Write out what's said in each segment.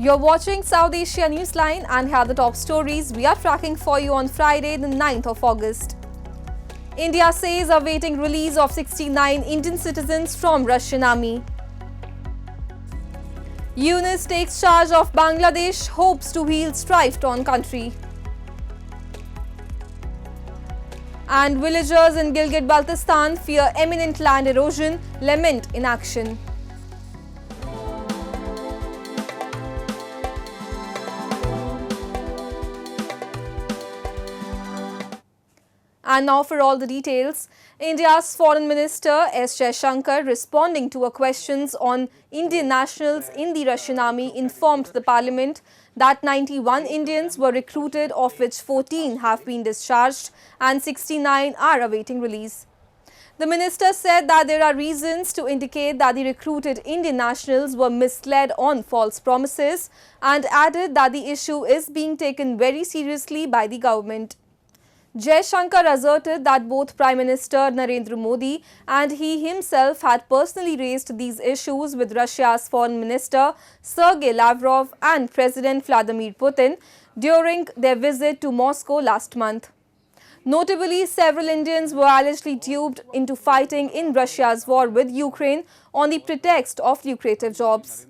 You're watching South Asia Newsline and here are the top stories we are tracking for you on Friday, the 9th of August. India says awaiting release of 69 Indian citizens from Russian army. Yunus takes charge of Bangladesh, hopes to heal strife-torn country. And villagers in Gilgit-Baltistan fear imminent land erosion, lament inaction. And now for all the details, India's Foreign Minister S. Jaishankar, responding to questions on Indian nationals in the Russian army, informed the parliament that 91 Indians were recruited, of which 14 have been discharged and 69 are awaiting release. The minister said that there are reasons to indicate that the recruited Indian nationals were misled on false promises and added that the issue is being taken very seriously by the government. Jaishankar asserted that both Prime Minister Narendra Modi and he himself had personally raised these issues with Russia's Foreign Minister Sergei Lavrov and President Vladimir Putin during their visit to Moscow last month. Notably, several Indians were allegedly duped into fighting in Russia's war with Ukraine on the pretext of lucrative jobs.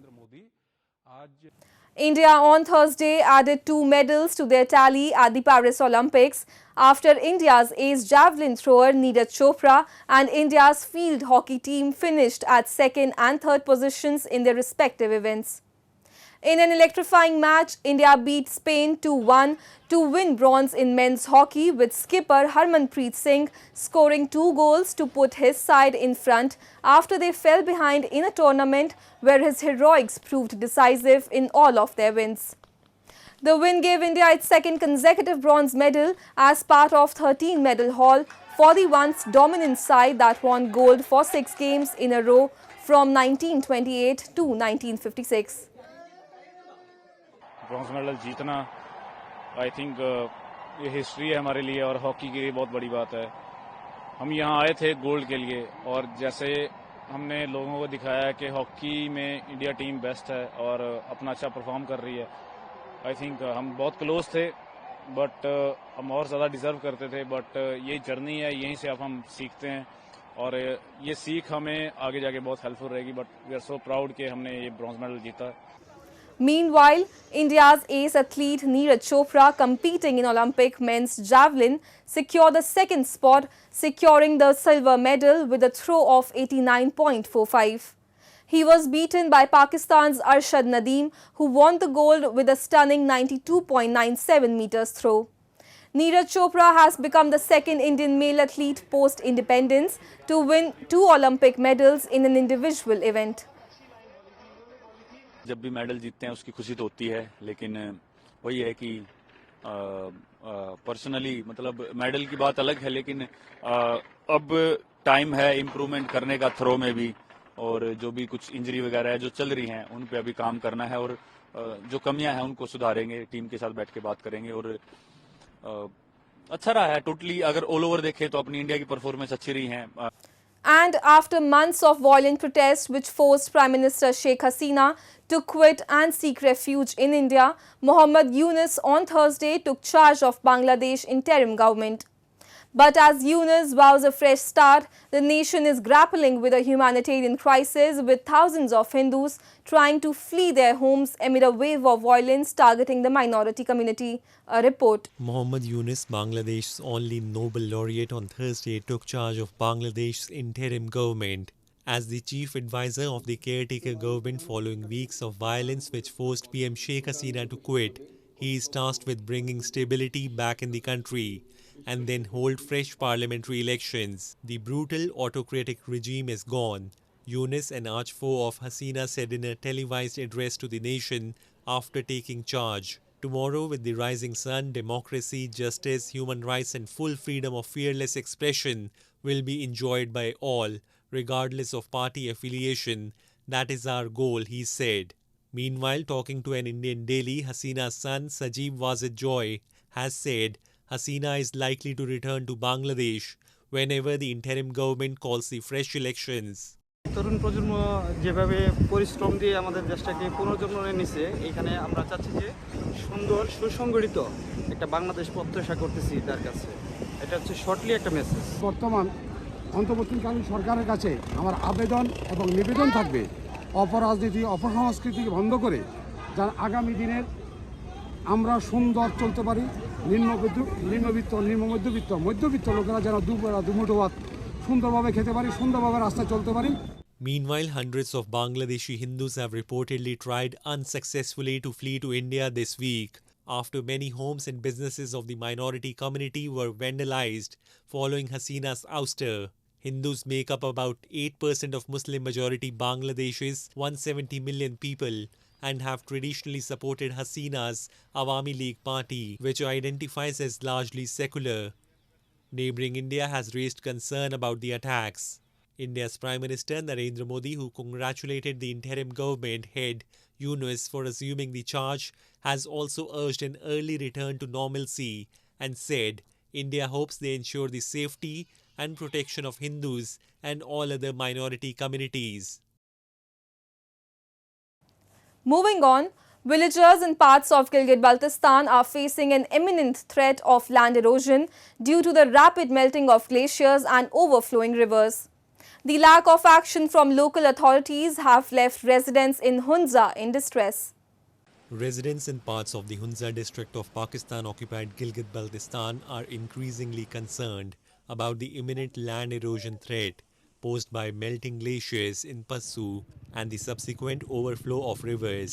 India on Thursday added 2 medals to their tally at the Paris Olympics after India's ace javelin thrower Neeraj Chopra and India's field hockey team finished at 2nd and 3rd positions in their respective events. In an electrifying match, India beat Spain 2-1 to win bronze in men's hockey, with skipper Harmanpreet Singh scoring 2 goals to put his side in front after they fell behind in a tournament where his heroics proved decisive in all of their wins. The win gave India its 2nd consecutive bronze medal as part of 13-medal haul for the once dominant side that won gold for 6 games in a row from 1928 to 1956. Bronze medal जीतना I think ये history है हमारे लिए और hockey के लिए बहुत बड़ी बात है। हम यहाँ आए थे गोल्ड के लिए और जैसे हमने लोगों को दिखाया कि हॉकी में इंडिया टीम बेस्ट है और अपना अच्छा परफॉर्म कर रही है। आई थिंक हम बहुत क्लोज थे बट हम और ज़्यादा डिज़र्व करते थे, बट ये जर्नी है, यहीं से अब हम सीखते हैं और ये सीख हमें आगे जाके बहुत हेल्पफुल रहेगी। But we are so proud कि हमने ये ब्रॉन्ज मेडल जीता। Meanwhile, India's ace athlete Neeraj Chopra, competing in Olympic men's javelin, secured the 2nd spot, securing the silver medal with a throw of 89.45. He was beaten by Pakistan's Arshad Nadeem, who won the gold with a stunning 92.97 meters throw. Neeraj Chopra has become the 2nd Indian male athlete post-independence to win 2 Olympic medals in an individual event. जब भी medal जीतते हैं उसकी खुशी तो होती है, लेकिन वही है कि पर्सनली मतलब मेडल की बात अलग है, लेकिन अब टाइम है इम्प्रूवमेंट करने का थ्रो में भी, और जो भी कुछ इंजरी वगैरह है जो चल रही हैं उन पे अभी काम करना है और जो कमियां हैं उनको सुधारेंगे, टीम के साथ बैठ के बात करेंगे। और अच्छा रहा है टोटली, अगर ऑल ओवर देखें तो अपनी इंडिया की परफॉर्मेंस अच्छी रही है। And after months of violent protests which forced Prime Minister Sheikh Hasina to quit and seek refuge in India, Mohammad Yunus on Thursday took charge of Bangladesh interim government. But as Yunus vows a fresh start, the nation is grappling with a humanitarian crisis, with thousands of Hindus trying to flee their homes amid a wave of violence targeting the minority community. A report. Mohammad Yunus, Bangladesh's only Nobel laureate, on Thursday took charge of Bangladesh's interim government as the chief advisor of the caretaker government following weeks of violence which forced PM Sheikh Hasina to quit. He is tasked with bringing stability back in the country and then hold fresh parliamentary elections. The brutal autocratic regime is gone, Yunus, an archfoe of Hasina, said in a televised address to the nation after taking charge. Tomorrow, with the rising sun, democracy, justice, human rights and full freedom of fearless expression will be enjoyed by all, regardless of party affiliation. That is our goal, he said. Meanwhile, talking to an Indian daily, Hasina's son Sajib Wazid Joy has said Hasina is likely to return to Bangladesh whenever the interim government calls the fresh elections. তরুণ প্রজন্ম যেভাবে পরিশ্রম দিয়ে আমাদের দেশটাকে পুনর্জন্মনে নিছে, এখানে আমরা চাচ্ছি যে সুন্দর সুসংগঠিত একটা বাংলাদেশ প্রত্যাশা করতেছি তার কাছে। এটা হচ্ছে শর্টলি একটা মেসেজ। বর্তমান অন্তর্বর্তীকালীন সরকারের কাছে আমার আবেদন এবং নিবেদন থাকবে, অপরাজনীতি অপসংস্কৃতিকে বন্ধ করে যার আগামী দিনের আমরা সুন্দর চলতে পারি, নিম্নবিত্ত মধ্যবিত্ত লোকেরা যেন দুবেলা দুমুঠো ভাত সুন্দরভাবে খেতে পারি, সুন্দরভাবে রাস্তায় চলতে পারি। Meanwhile, hundreds of Bangladeshi Hindus have reportedly tried unsuccessfully to flee to India this week after many homes and businesses of the minority community were vandalized following Hasina's ouster. Hindus make up about 8% of Muslim majority Bangladesh's 170 million people and have traditionally supported Hasina's Awami League party, which identifies as largely secular. Neighbouring India has raised concern about the attacks. India's Prime Minister Narendra Modi, who congratulated the interim government head Yunus for assuming the charge, has also urged an early return to normalcy and said India hopes they ensure the safety and protection of Hindus and all other minority communities. Moving on, villagers in parts of Gilgit-Baltistan are facing an imminent threat of land erosion due to the rapid melting of glaciers and overflowing rivers. The lack of action from local authorities have left residents in Hunza in distress. Residents in parts of the Hunza district of Pakistan-occupied Gilgit-Baltistan are increasingly concerned about the imminent land erosion threat posed by melting glaciers in Passu and the subsequent overflow of rivers.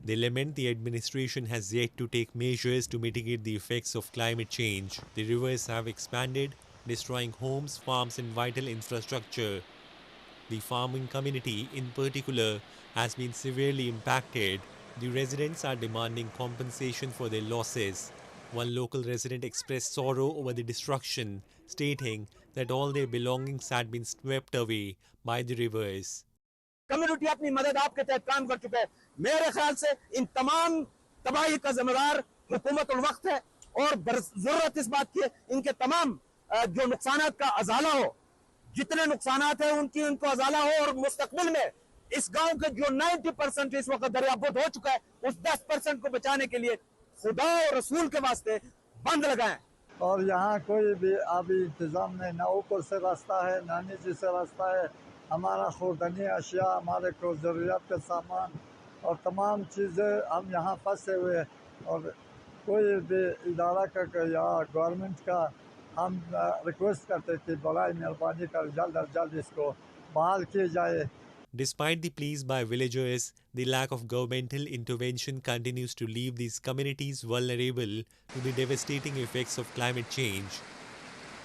They lament the administration has yet to take measures to mitigate the effects of climate change. The rivers have expanded, destroying homes, farms and vital infrastructure. The farming community in particular has been severely impacted. The residents are demanding compensation for their losses. One local resident expressed sorrow over the destruction, stating that all their belongings had been swept away by the rivers. Community अपनी मदद आपके तहत काम कर चुका है। मेरे ख्याल से इन तमाम तबाही का जिम्मेदार हुकूमतुल वक्त है और जरूरत इस बात की है इनके तमाम जो नुकसानात का अजाला हो, जितने नुकसानात हैं उनको अजाला हो और मुस्तकबिल में इस गांव के जो 90% इस वक्त दरियाबुद हो चुका है उस 10% को बचाने के लिए खुदा और रसूल के वास्ते बंद लगाएं। और यहाँ कोई भी अभी इंतजाम नहीं, ना ऊपर से रास्ता है ना नीचे से रास्ता है। हमारा खुर्दनी अशिया, हमारे को ज़रूरियात के सामान और तमाम चीज़ें हम यहाँ फंसे हुए हैं और कोई भी इदारा का या गवर्नमेंट का हम रिक्वेस्ट करते कि बड़ी मेहरबानी कर जल्द अज जल्द इसको बहाल किए जाए। Despite the pleas by villagers, the lack of governmental intervention continues to leave these communities vulnerable to the devastating effects of climate change.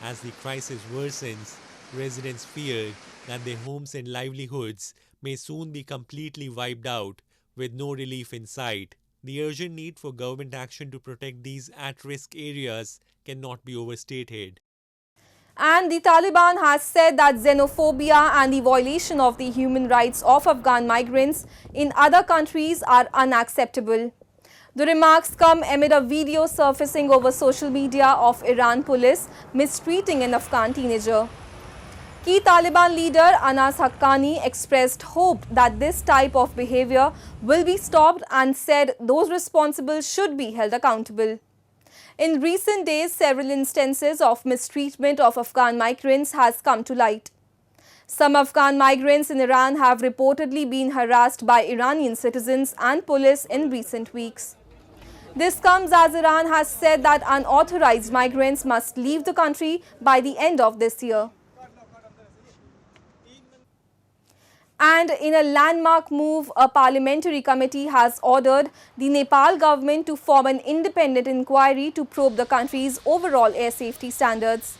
As the crisis worsens, residents fear that their homes and livelihoods may soon be completely wiped out, with no relief in sight. The urgent need for government action to protect these at-risk areas cannot be overstated. And the Taliban has said that xenophobia and the violation of the human rights of Afghan migrants in other countries are unacceptable. The remarks come amid a video surfacing over social media of Iran police mistreating an Afghan teenager. Key Taliban leader Anas Haqqani expressed hope that this type of behavior will be stopped and said those responsible should be held accountable. In recent days, several instances of mistreatment of Afghan migrants has come to light. Some Afghan migrants in Iran have reportedly been harassed by Iranian citizens and police in recent weeks. This comes as Iran has said that unauthorized migrants must leave the country by the end of this year. And in a landmark move, a parliamentary committee has ordered the Nepal government to form an independent inquiry to probe the country's overall air safety standards.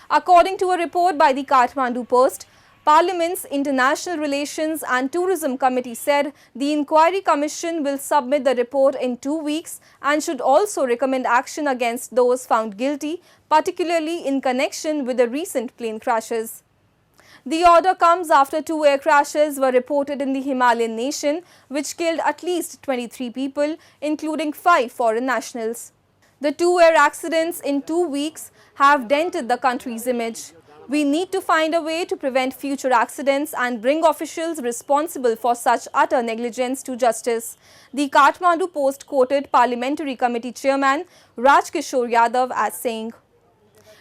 According to a report by the Kathmandu Post, Parliament's International Relations and Tourism Committee said the inquiry commission will submit the report in 2 weeks and should also recommend action against those found guilty, particularly in connection with the recent plane crashes. The order comes after 2 air crashes were reported in the Himalayan nation, which killed at least 23 people, including 5 foreign nationals. The 2 air accidents in 2 weeks have dented the country's image. We need to find a way to prevent future accidents and bring officials responsible for such utter negligence to justice. The Kathmandu Post quoted Parliamentary Committee Chairman Raj Kishore Yadav as saying.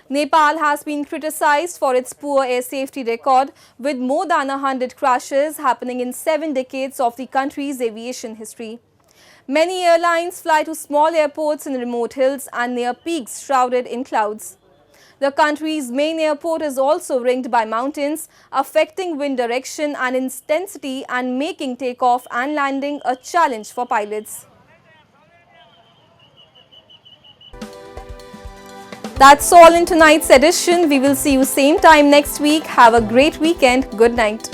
Nepal has been criticized for its poor air safety record, with more than 100 crashes happening in 7 decades of the country's aviation history. Many airlines fly to small airports in remote hills and near peaks shrouded in clouds. The country's main airport is also ringed by mountains, affecting wind direction and intensity and making takeoff and landing a challenge for pilots. That's all in tonight's edition. We will see you same time next week. Have a great weekend. Good night.